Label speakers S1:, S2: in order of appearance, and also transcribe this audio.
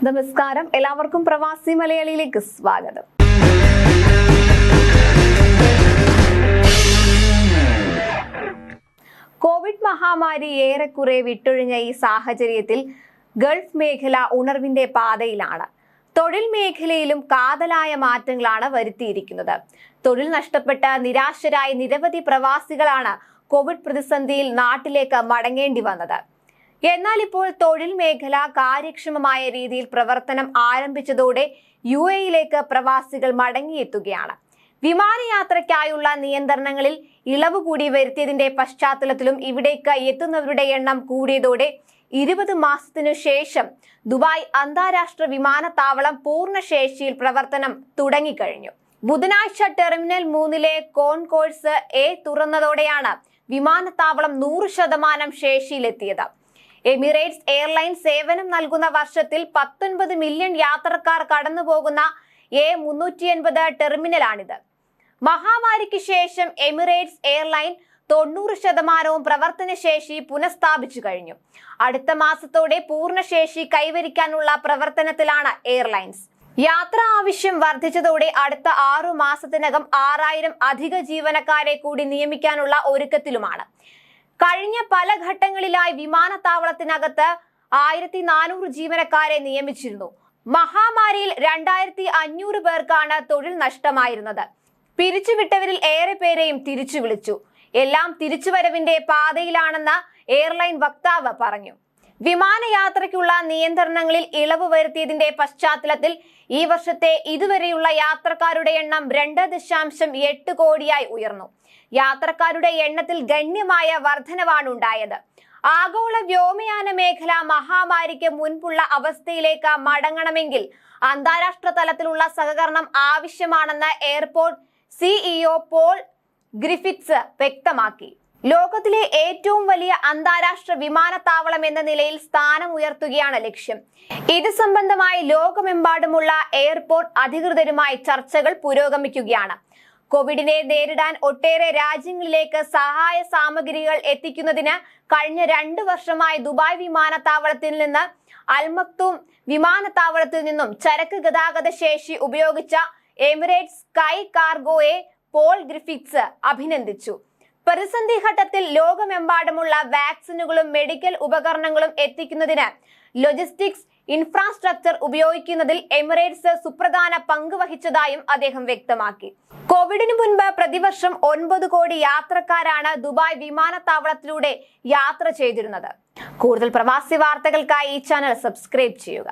S1: നമസ്കാരം, എല്ലാവർക്കും പ്രവാസി മലയാളിയിലേക്ക് സ്വാഗതം. കോവിഡ് മഹാമാരി ഏറെക്കുറെ വിട്ടൊഴിഞ്ഞ ഈ സാഹചര്യത്തിൽ ഗൾഫ് മേഖല ഉണർവിന്റെ പാതയിലാണ്. തൊഴിൽ മേഖലയിലും കാതലായ മാറ്റങ്ങളാണ് വരുത്തിയിരിക്കുന്നത്. തൊഴിൽ നഷ്ടപ്പെട്ട നിരാശരായ നിരവധി പ്രവാസികളാണ് കോവിഡ് പ്രതിസന്ധിയിൽ നാട്ടിലേക്ക് മടങ്ങേണ്ടി വന്നത്. എന്നാൽ ഇപ്പോൾ തൊഴിൽ മേഖല കാര്യക്ഷമമായ രീതിയിൽ പ്രവർത്തനം ആരംഭിച്ചതോടെ UAE-യിലേക്ക് പ്രവാസികൾ മടങ്ങിയെത്തുകയാണ്. വിമാനയാത്രയ്ക്കായുള്ള നിയന്ത്രണങ്ങളിൽ ഇളവ് കൂടി വരുത്തിയതിന്റെ പശ്ചാത്തലത്തിലും ഇവിടേക്ക് എത്തുന്നവരുടെ എണ്ണം കൂടിയതോടെ 20 മാസത്തിനു ശേഷം ദുബായ് അന്താരാഷ്ട്ര വിമാനത്താവളം പൂർണ്ണശേഷിയിൽ പ്രവർത്തനം തുടങ്ങിക്കഴിഞ്ഞു. ബുധനാഴ്ച ടെർമിനൽ 3-ലെ കോൺകോഴ്സ് A തുറന്നതോടെയാണ് വിമാനത്താവളം 100% ശേഷിയിലെത്തിയത്. എമിറേറ്റ്സ് എയർലൈൻസ് സേവനം നൽകുന്ന വർഷത്തിൽ 19 മില്യൺ യാത്രക്കാർ കടന്നുപോകുന്ന A380 ടെർമിനലാണിത്. മഹാമാരിക്ക് ശേഷം എമിറേറ്റ്സ് എയർലൈൻ 90% പ്രവർത്തനശേഷി പുനഃസ്ഥാപിച്ചു കഴിഞ്ഞു. അടുത്ത മാസത്തോടെ പൂർണ്ണശേഷി കൈവരിക്കാനുള്ള പ്രവർത്തനത്തിലാണ് എയർലൈൻസ്. യാത്രാ ആവശ്യം വർദ്ധിച്ചതോടെ അടുത്ത 6 മാസത്തിനകം 6000 അധിക ജീവനക്കാരെ കൂടി നിയമിക്കാനുള്ള ഒരുക്കത്തിലുമാണ്. കഴിഞ്ഞ പല ഘട്ടങ്ങളിലായി വിമാനത്താവളത്തിനകത്ത് 1400 ജീവനക്കാരെ നിയമിച്ചിരുന്നു. മഹാമാരിയിൽ 2500 പേർക്കാണ് തൊഴിൽ നഷ്ടമായിരുന്നത്. പിരിച്ചുവിട്ടവരിൽ ഏറെ പേരെയും തിരിച്ചു വിളിച്ചു. എല്ലാം തിരിച്ചുവരവിന്റെ പാതയിലാണെന്ന് എയർലൈൻ വക്താവ് പറഞ്ഞു. വിമാനയാത്രയ്ക്കുള്ള നിയന്ത്രണങ്ങളിൽ ഇളവ് വരുത്തിയതിന്റെ പശ്ചാത്തലത്തിൽ ഈ വർഷത്തെ ഇതുവരെയുള്ള യാത്രക്കാരുടെ എണ്ണം 2.8 കോടിയായി ഉയർന്നു. യാത്രക്കാരുടെ എണ്ണത്തിൽ ഗണ്യമായ വർധനവാണ് ഉണ്ടായത്. ആഗോള വ്യോമയാന മേഖല മഹാമാരിക്ക് മുൻപുള്ള അവസ്ഥയിലേക്ക് മടങ്ങണമെങ്കിൽ അന്താരാഷ്ട്ര തലത്തിലുള്ള സഹകരണം ആവശ്യമാണെന്ന് എയർപോർട്ട് CEO പോൾ ഗ്രിഫിത്സ് വ്യക്തമാക്കി. ലോകത്തിലെ ഏറ്റവും വലിയ അന്താരാഷ്ട്ര വിമാനത്താവളം എന്ന നിലയിൽ സ്ഥാനം ഉയർത്തുകയാണ് ലക്ഷ്യം. ഇത് സംബന്ധമായി ലോകമെമ്പാടുമുള്ള എയർപോർട്ട് അധികൃതരുമായി ചർച്ചകൾ പുരോഗമിക്കുകയാണ്. കോവിഡിനെ നേരിടാൻ ഒട്ടേറെ രാജ്യങ്ങളിലേക്ക് സഹായ സാമഗ്രികൾ എത്തിക്കുന്നതിന് കഴിഞ്ഞ 2 വർഷമായി ദുബായ് വിമാനത്താവളത്തിൽ നിന്ന് അൽമക്തൂം വിമാനത്താവളത്തിൽ നിന്നും ചരക്ക് ഗതാഗത ശേഷി ഉപയോഗിച്ച എമിറേറ്റ്സ് സ്കൈ കാർഗോയെ പോൾ ഗ്രിഫിത്സ് അഭിനന്ദിച്ചു. പ്രതിസന്ധി ഘട്ടത്തിൽ ലോകമെമ്പാടുമുള്ള വാക്സിനുകളും മെഡിക്കൽ ഉപകരണങ്ങളും എത്തിക്കുന്നതിന് ലോജിസ്റ്റിക്സ് ഇൻഫ്രാസ്ട്രക്ചർ ഉപയോഗിക്കുന്നതിൽ എമിറേറ്റ്സ് സുപ്രധാന പങ്ക് വഹിച്ചതായും അദ്ദേഹം വ്യക്തമാക്കി. കോവിഡിന് മുൻപ് പ്രതിവർഷം 9 കോടി യാത്രക്കാരാണ് ദുബായ് വിമാനത്താവളത്തിലൂടെ യാത്ര ചെയ്തിരുന്നത്. കൂടുതൽ പ്രവാസി വാർത്തകൾക്കായി ഈ ചാനൽ സബ്സ്ക്രൈബ് ചെയ്യുക.